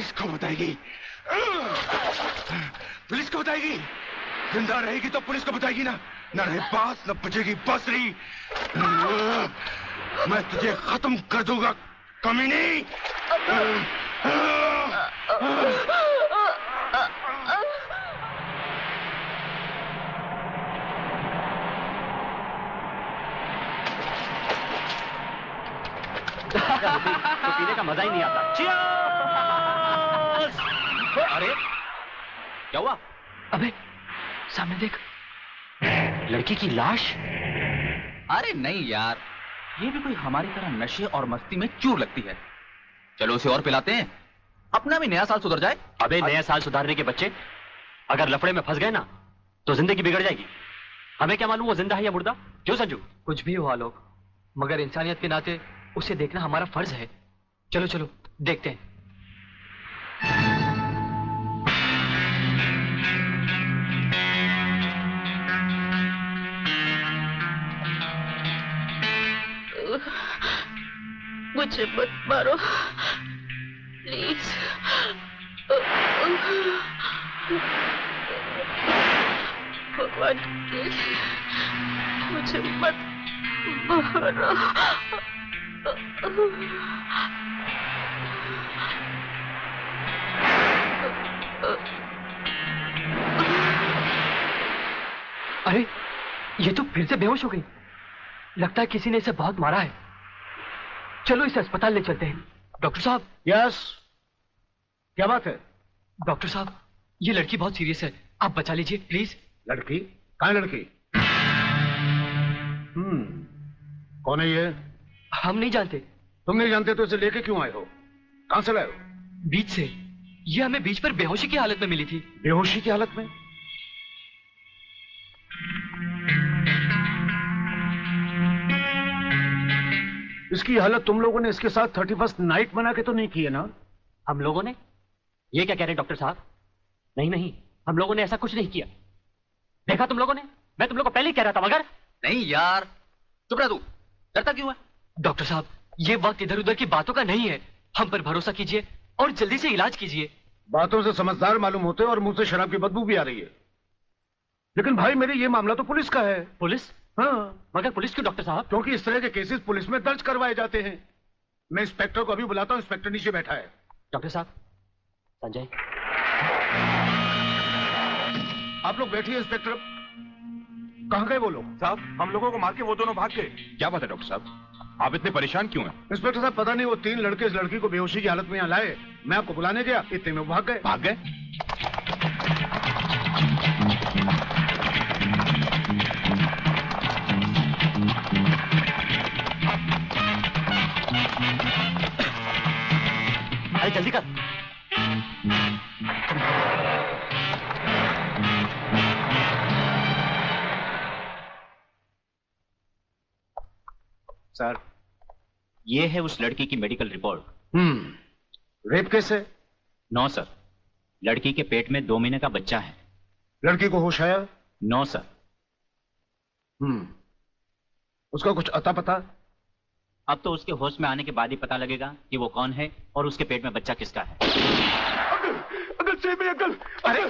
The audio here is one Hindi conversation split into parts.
पुलिस को बताएगी, पुलिस को बताएगी। जिंदा रहेगी तो पुलिस को बताएगी ना, न रहे पास न बचेगी बांसुरी। मैं तुझे खत्म कर दूंगा कमीनी। तो पीने का मजा ही नहीं आता। Cheers! अरे क्या हुआ? अबे सामने देख, लड़की की लाश। अरे नहीं यार, ये भी कोई हमारी तरह नशे और मस्ती में चूर लगती है। चलो उसे और पिलाते हैं, अपना भी नया साल सुधर जाए। अबे नया साल सुधारने के बच्चे अगर लफड़े में फंस गए ना तो जिंदगी बिगड़ जाएगी। हमें क्या मालूम वो जिंदा है या मुर्दा? क्यों संजू? कुछ भी हुआ लोग, मगर इंसानियत के नाते उसे देखना हमारा फर्ज है। चलो चलो देखते हैं। मुझे मत मारो प्लीज। भगवान के लिए मुझे मत मारो। अरे ये तो फिर से बेहोश हो गई। लगता है किसी ने इसे बहुत मारा है। चलो इसे अस्पताल ले चलते हैं। डॉक्टर साहब। यस, क्या बात है? डॉक्टर साहब ये लड़की बहुत सीरियस है, आप बचा लीजिए प्लीज। लड़की? कहाँ है लड़की? कौन है ये? हम नहीं जानते। तुम नहीं जानते तो इसे लेके क्यों आए हो? कहां से लाए हो? बीच से। ये हमें बीच पर बेहोशी की हालत में मिली थी। बेहोशी की हालत में? इसकी हालत तुम लोगों ने इसके साथ 31st नाइट मना के तो नहीं की है ना? हम लोगों ने? ये क्या कह रहे हैं डॉक्टर साहब? नहीं नहीं, हम लोगों ने ऐसा कुछ नहीं किया। देखा तुम लोगों ने? मैं तुम लोगों को पहले ही कह रहा था। मगर नहीं यार, चुप रह तू, डरता क्यों है? डॉक्टर साहब ये वक्त इधर उधर की बातों का नहीं है, हम पर भरोसा कीजिए और जल्दी से इलाज कीजिए। बातों से समझदार मालूम होते और मुंह से शराब की बदबू भी आ रही है। लेकिन भाई मेरे ये मामला तो पुलिस का है। पुलिस? हाँ। मगर पुलिस क्यों डॉक्टर साहब? क्योंकि इस तरह के केसेस पुलिस में दर्ज करवाए जाते हैं। मैं इंस्पेक्टर को अभी बुलाता हूँ, इंस्पेक्टर नीचे बैठा है। डॉक्टर साहब। संजय। आप लोग बैठिए। इंस्पेक्टर कहाँ गए वो लोग? साहब हम लोगों को मार के वो दोनों भाग गए। क्या बात है डॉक्टर साहब, आप इतने परेशान क्यों हैं? इंस्पेक्टर साहब पता नहीं वो 3 लड़के इस लड़की को बेहोशी की हालत में यहाँ लाए। मैं आपको बुलाने गया, इतने में वो भाग गए। भाग गए? अरे जल्दी कर। सर ये है उस लड़की की मेडिकल रिपोर्ट। रेप केस है? नो सर, लड़की के पेट में 2 महीने का बच्चा है। लड़की को होश आया? No sir. उसका कुछ अता पता? अब तो उसके होश में आने के बाद ही पता लगेगा कि वो कौन है और उसके पेट में बच्चा किसका है। अगल सेब में अगल। अरे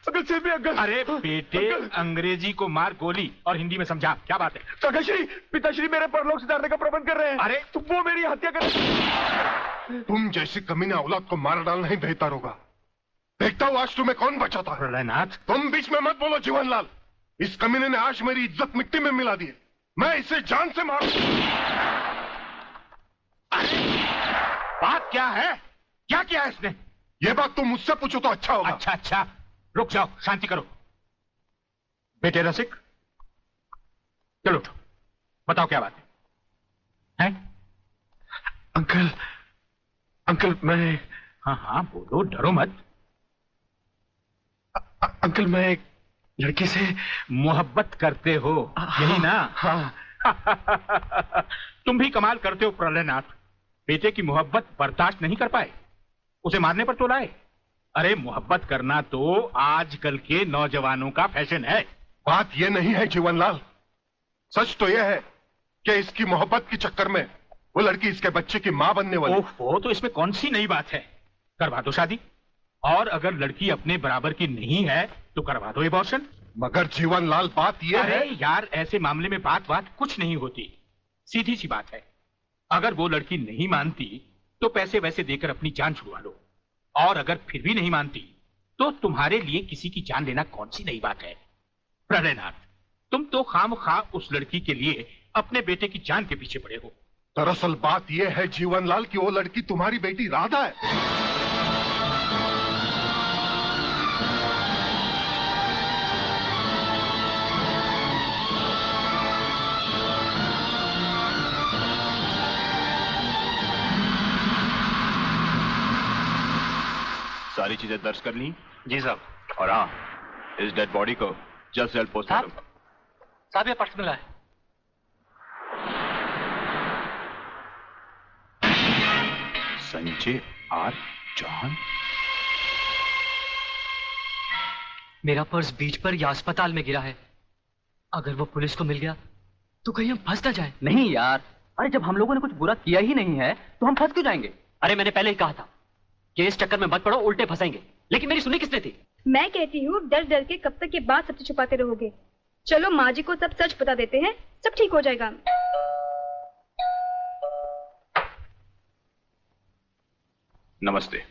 अगल सेब में अगल। अरे बेटे, अंग्रेजी को मार गोली और हिंदी में समझा। क्या बात है? काकाश्री, पिताश्री मेरे परलोक सुधारने का प्रबंध कर रहे हैं। अरे तो वो मेरी हत्या कर। तुम जैसी कमीने औलाद को मार डालना ही बेहतर होगा। देखता हूँ आज तुम्हें कौन बचाता है। प्रलयनाथ, तुम बीच में मत बोलो जीवनलाल। इस कमीने ने आज मेरी इज्जत मिट्टी में मिला दी है। मैं इसे जान से मारू। बात क्या है? क्या किया है इसने? ये बात तुम मुझसे पूछो तो अच्छा होगा। अच्छा अच्छा, रुक जाओ, शांति करो। बेटे रसिक, चलो उठो, बताओ क्या बात है? हैं? अंकल मैं। हाँ हाँ बोलो, डरो मत। अंकल मैं एक लड़की से मोहब्बत करते हो, यही ना? हाँ। तुम भी कमाल करते हो प्रलयनाथ। बेटे की मोहब्बत बर्दाश्त नहीं कर पाए, उसे मारने पर तो लाए। अरे मोहब्बत करना तो आजकल के नौजवानों का फैशन है। बात यह नहीं है जीवनलाल, सच तो यह है कि इसकी मोहब्बत के चक्कर में वो लड़की इसके बच्चे की मां बनने वाली। ओहो, तो इसमें कौन सी नई बात है? करवा दो शादी, और अगर लड़की अपने बराबर की नहीं है तो करवा दो एबॉर्शन। मगर जीवनलाल बात यह अरे है। यार, ऐसे मामले में बात कुछ नहीं होती, सीधी सी बात है। अगर वो लड़की नहीं मानती तो पैसे वैसे देकर अपनी जान छुड़वा लो, और अगर फिर भी नहीं मानती तो तुम्हारे लिए किसी की जान लेना कौन सी नई बात है। प्रलयनाथ, तुम तो खामखा उस लड़की के लिए अपने बेटे की जान के पीछे पड़े हो। दरअसल बात यह है जीवनलाल कि वो लड़की तुम्हारी बेटी राधा है। सारी चीजें दर्ज कर ली? जी साहब। और हाँ, इस डेड बॉडी को जल्द से जल्द पोस्टमार्टम। साहब, ये पर्स मिला है। संजय आर चौहान। मेरा पर्स बीच पर या अस्पताल में गिरा है। अगर वो पुलिस को मिल गया तो कहीं हम फंस ना जाए। नहीं यार, अरे जब हम लोगों ने कुछ बुरा किया ही नहीं है तो हम फंस क्यों जाएंगे? अरे मैंने पहले ही कहा था कि इस चक्कर में मत पड़ो, उल्टे फंसेंगे। लेकिन मेरी सुनी किसने थी? मैं कहती हूँ डर डर के कब तक ये बात सबसे छुपाते रहोगे। चलो माँ जी को सब सच बता देते हैं, सब ठीक हो जाएगा। नमस्ते।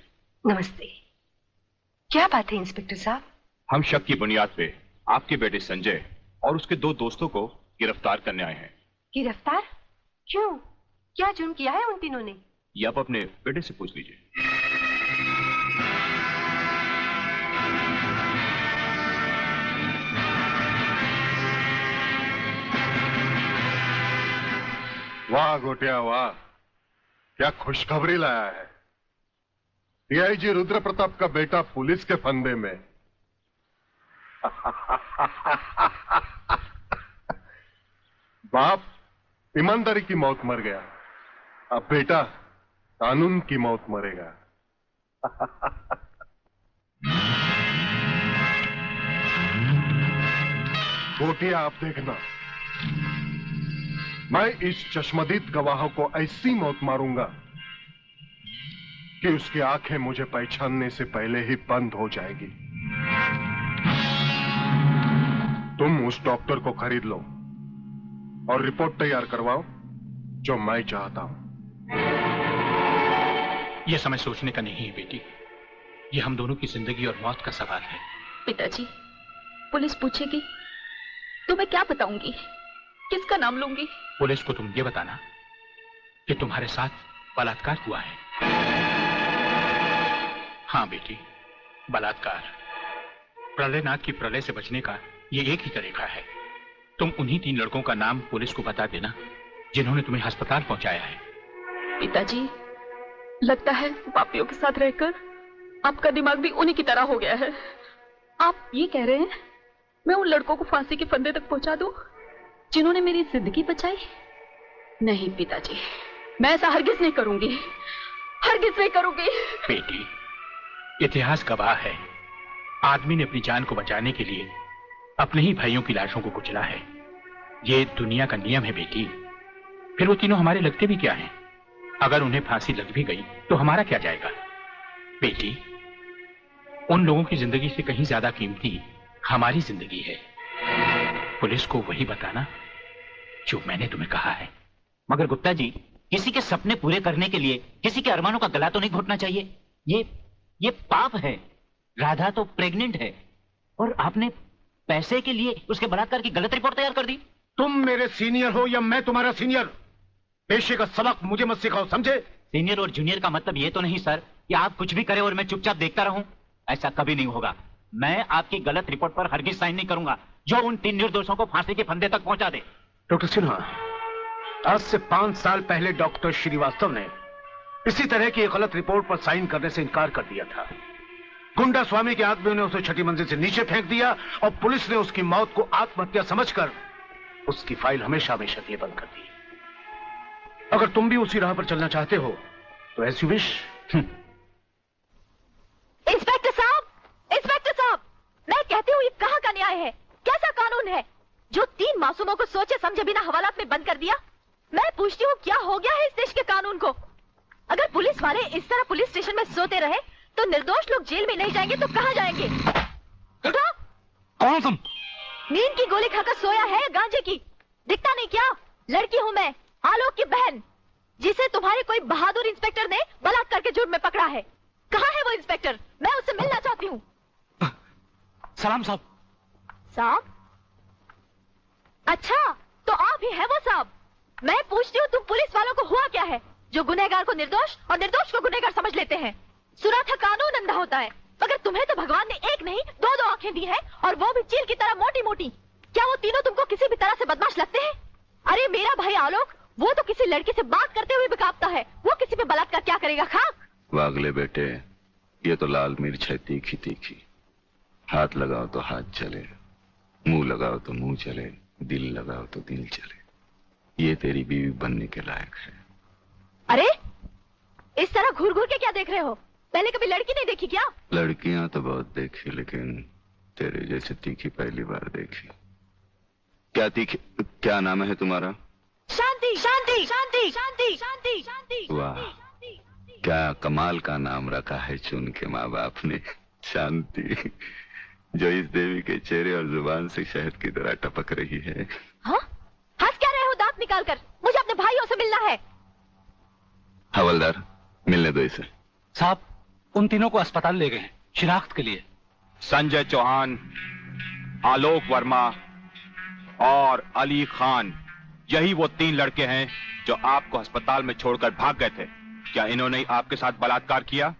नमस्ते। क्या बात है इंस्पेक्टर साहब? हम शक की बुनियाद पे आपके बेटे संजय और उसके 2 दोस्तों को गिरफ्तार करने आए हैं। गिरफ्तार? क्यों? क्या जुर्म किया है उन तीनों ने? ये आप अपने बेटे से पूछ लीजिए। वाह गोटिया वाह, क्या खुशखबरी लाया है। डीआईजी रुद्र प्रताप का बेटा पुलिस के फंदे में। बाप ईमानदारी की मौत मर गया, अब बेटा कानून की मौत मरेगा। गोटिया आप देखना, मैं इस चश्मदीद गवाह को ऐसी मौत मारूंगा कि उसकी आंखें मुझे पहचानने से पहले ही बंद हो जाएगी। तुम उस डॉक्टर को खरीद लो और रिपोर्ट तैयार करवाओ जो मैं चाहता हूं। यह समय सोचने का नहीं है बेटी, यह हम दोनों की जिंदगी और मौत का सवाल है। पिताजी, पुलिस पूछेगी तो मैं क्या बताऊंगी? किसका नाम लूंगी? पुलिस को तुम ये बताना कि तुम्हारे साथ बलात्कार हुआ है। हाँ बेटी, बलात्कार। प्रलयनाथ की प्रलय से बचने का ये एक ही तरीका है। तुम उन्हीं 3 लड़कों का नाम पुलिस को बता देना जिन्होंने तुम्हें अस्पताल पहुंचाया है। पिताजी, लगता है पापियों के साथ रहकर आपका दिमाग भी उन्हीं की तरह हो गया है। आप ये कह रहे हैं मैं उन लड़कों को फांसी के फंदे तक पहुंचा दूं जिन्होंने मेरी जिंदगी बचाई? नहीं पिताजी, मैं ऐसा हरगिज नहीं करूंगी, हरगिज नहीं करूंगी। बेटी, इतिहास गवाह है, आदमी ने अपनी जान को बचाने के लिए अपने ही भाइयों की लाशों को कुचला है। ये दुनिया का नियम है बेटी। फिर वो तीनों हमारे लगते भी क्या हैं? अगर उन्हें फांसी लग भी गई तो हमारा क्या जाएगा? बेटी, उन लोगों की जिंदगी से कहीं ज्यादा कीमती हमारी जिंदगी है। पुलिस को वही बताना जो मैंने तुम्हें कहा है। मगर गुप्ता जी, किसी के सपने पूरे करने के लिए किसी के अरमानों का गला तो नहीं घोटना चाहिए। ये पाप है। राधा तो प्रेग्नेंट है और आपने पैसे के लिए उसके बलात्कार की गलत रिपोर्ट तैयार कर दी। तुम मेरे सीनियर हो या मैं तुम्हारा सीनियर, पेशे का सबक मुझे मत सिखाओ, समझे? सीनियर और जूनियर का मतलब ये तो नहीं सर कि आप कुछ भी करें और मैं चुपचाप देखता रहूं। ऐसा कभी नहीं होगा। मैं आपकी गलत रिपोर्ट पर हरगिज साइन नहीं करूंगा जो उन 3 निर्दोषों को फांसी के फंदे तक पहुंचा दे। डॉक्टर सिन्हा, आज से 5 साल पहले डॉक्टर श्रीवास्तव ने इसी तरह की एक गलत रिपोर्ट पर साइन करने से इनकार कर दिया था। गुंडा स्वामी के आदमियों ने उसे 6ठी मंजिल से नीचे फेंक दिया और पुलिस ने उसकी मौत को आत्महत्या समझकर उसकी फाइल हमेशा हमेशा के लिए बंद कर दी। अगर तुम भी उसी राह पर चलना चाहते हो तो एज यू विश। इंस्पेक्टर साहब, मैं कहती हूँ ये कहाँ का न्याय है? कैसा कानून है जो 3 मासूमों को सोचे समझे बिना हवालात में बंद कर दिया? मैं पूछती हूँ क्या हो गया है इस देश के कानून को? अगर पुलिस वाले इस तरह पुलिस स्टेशन में सोते रहे तो निर्दोष लोग जेल में नहीं जाएंगे तो कहाँ जाएंगे? उठो। कौन तुम? नींद की गोली खाकर सोया है या गांजे की? दिखता नहीं क्या? लड़की हूँ मैं, आलोक की बहन, जिसे तुम्हारे कोई बहादुर इंस्पेक्टर ने बलात्कार के जुर्म में पकड़ा है। कहाँ है वो इंस्पेक्टर? मैं उससे मिलना चाहती हूँ। सलाम साहब। साहब? अच्छा, तो आप ही है वो साहब। मैं पूछती हूँ, तुम पुलिस वालों को हुआ क्या है जो गुनहगार को निर्दोष और निर्दोष को गुनहगार समझ लेते हैं? सुना था कानून अंधा होता है, मगर तुम्हें तो भगवान ने एक नहीं दो आंखें दी हैं, और वो भी चील की तरह मोटी मोटी। क्या वो तीनों तुमको किसी भी तरह से बदमाश लगते हैं? अरे मेरा भाई आलोक, वो तो किसी लड़की से बात करते हुए भी कांपता है। वो किसी पे बलात्कार क्या करेगा? खाक। वागले बेटे, ये तो लाल मिर्च है तीखी तीखी। हाथ लगाओ तो हाथ चले, मुंह लगाओ तो मुंह चले, दिल लगाओ तो दिल चले। ये तेरी बीवी बनने के लायक है। अरे इस तरह घूर घूर के क्या देख रहे हो? पहले कभी लड़की नहीं देखी क्या? लड़कियां तो बहुत देखी, लेकिन तेरे जैसे तीखी पहली बार देखी। क्या तीखी? क्या नाम है तुम्हारा? शांति शांति शांति शांति शांति शांति। वाह, क्या कमाल का नाम रखा है चुन के माँ बाप ने, शांति, जो इस देवी के चेहरे और जुबान से शहद की तरह टपक रही है। हाँ? हंस क्या रहे हो दांत निकाल कर? मुझे अपने भाइयों से मिलना है। हवलदार, मिलने दो इसे। साहब, उन तीनों को अस्पताल ले गए हैं शिनाख्त के लिए। संजय चौहान, आलोक वर्मा और अली खान, यही वो 3 लड़के हैं जो आपको अस्पताल में छोड़कर भाग गए थे। क्या इन्होंने आपके साथ बलात्कार किया?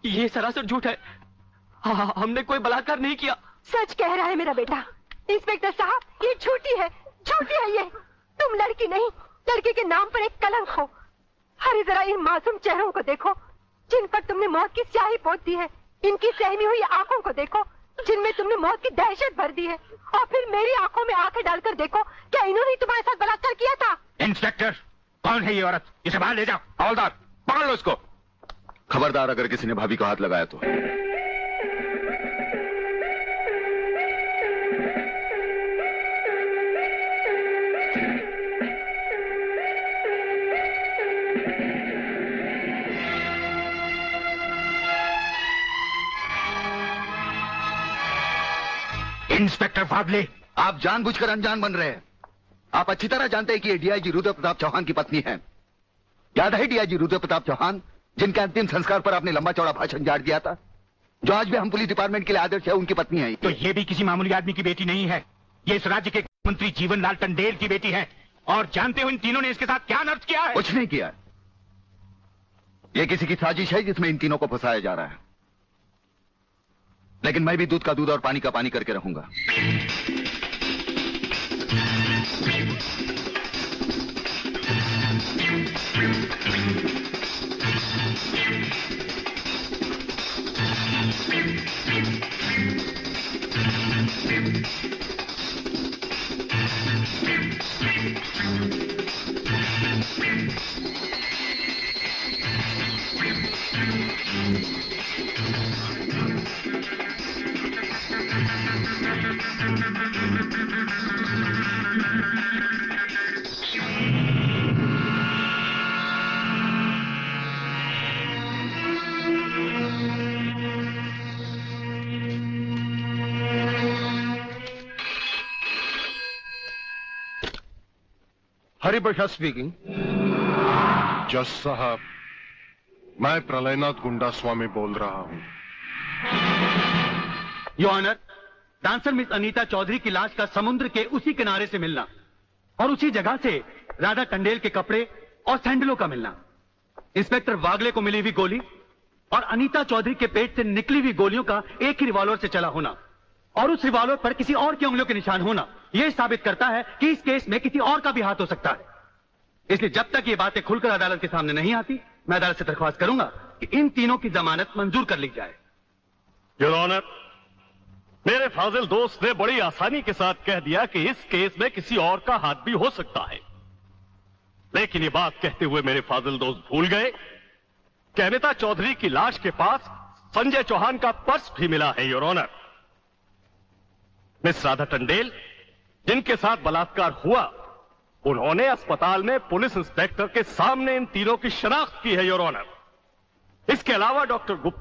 ये सरासर झूठ है। हाँ, हमने कोई बलात्कार नहीं किया। सच कह रहा है मेरा बेटा। इंस्पेक्टर साहब, ये झूठी है ये। तुम लड़की नहीं, लड़के के नाम पर एक कलंक हो। अरे जरा इन मासूम चेहरों को देखो जिन पर तुमने मौत की स्याही पोत दी है। इनकी सहमी हुई आंखों को देखो जिनमें तुमने मौत की दहशत भर दी है। और फिर मेरी आंखों में आंखें डालकर देखो, क्या इन्होंने तुम्हारे साथ बलात्कार किया था? इंस्पेक्टर, कौन है ये औरत? इसे बाहर ले जाओ। हवलदार, पकड़ लो इसको। खबरदार अगर किसी ने भाभी को हाथ लगाया तो। इंस्पेक्टर फादले, आप जानबूझकर अनजान बन रहे हैं। आप अच्छी तरह जानते हैं कि ये डीआईजी रुद्र प्रताप चौहान की पत्नी है। याद है डीआईजी रुद्र प्रताप चौहान, जिनके अंतिम संस्कार पर आपने लंबा चौड़ा भाषण झाड़ दिया था, जो आज भी हम पुलिस डिपार्टमेंट के लिए आदर्श है, उनकी पत्नी है। तो ये भी किसी मामूली आदमी की बेटी नहीं है। ये इस राज्य के मंत्री जीवनलाल टंडेल की बेटी है। और जानते हो इन तीनों ने इसके साथ क्या नर्क किया है? कुछ नहीं किया। ये किसी की साजिश है जिसमें इन तीनों को फंसाया जा रहा है। लेकिन मैं भी दूध का दूध और पानी का पानी करके रहूंगा। हरिप्रसाद स्पीकिंग। जज साहब, मैं प्रलयनाथ गुंडा स्वामी बोल रहा हूं। Your honour, dancer miss Anita Chaudhary की लाश का समुद्र के उसी किनारे से मिलना और उसी जगह से राधा टंडेल के कपड़े और सैंडलों का मिलना, इंस्पेक्टर वागले को मिली हुई गोली और अनीता चौधरी के पेट से निकली हुई गोलियों का एक ही रिवॉल्वर से चला होना और उस रिवॉल्वर पर किसी और की उंगलियों के निशान होना, यह साबित करता है कि इस केस में किसी और का भी हाथ हो सकता है। इसलिए जब तक ये बातें खुलकर अदालत के सामने नहीं आती, मैं अदालत से दरख्वास्त करूंगा कि इन तीनों की जमानत मंजूर कर ली जाए। योर ऑनर, मेरे फाजिल दोस्त ने बड़ी आसानी के साथ कह दिया कि इस केस में किसी और का हाथ भी हो सकता है, लेकिन ये बात कहते हुए मेरे फाजिल दोस्त भूल गए कि अनीता चौधरी की लाश के पास संजय चौहान का पर्स भी मिला है। Your honour, miss Radha Tandel जिनके साथ बलात्कार हुआ, उन्होंने अस्पताल में पुलिस इंस्पेक्टर के सामने इन तीनों की शनाख्त की है। योर ऑनर, इसके अलावा डॉक्टर गुप्ता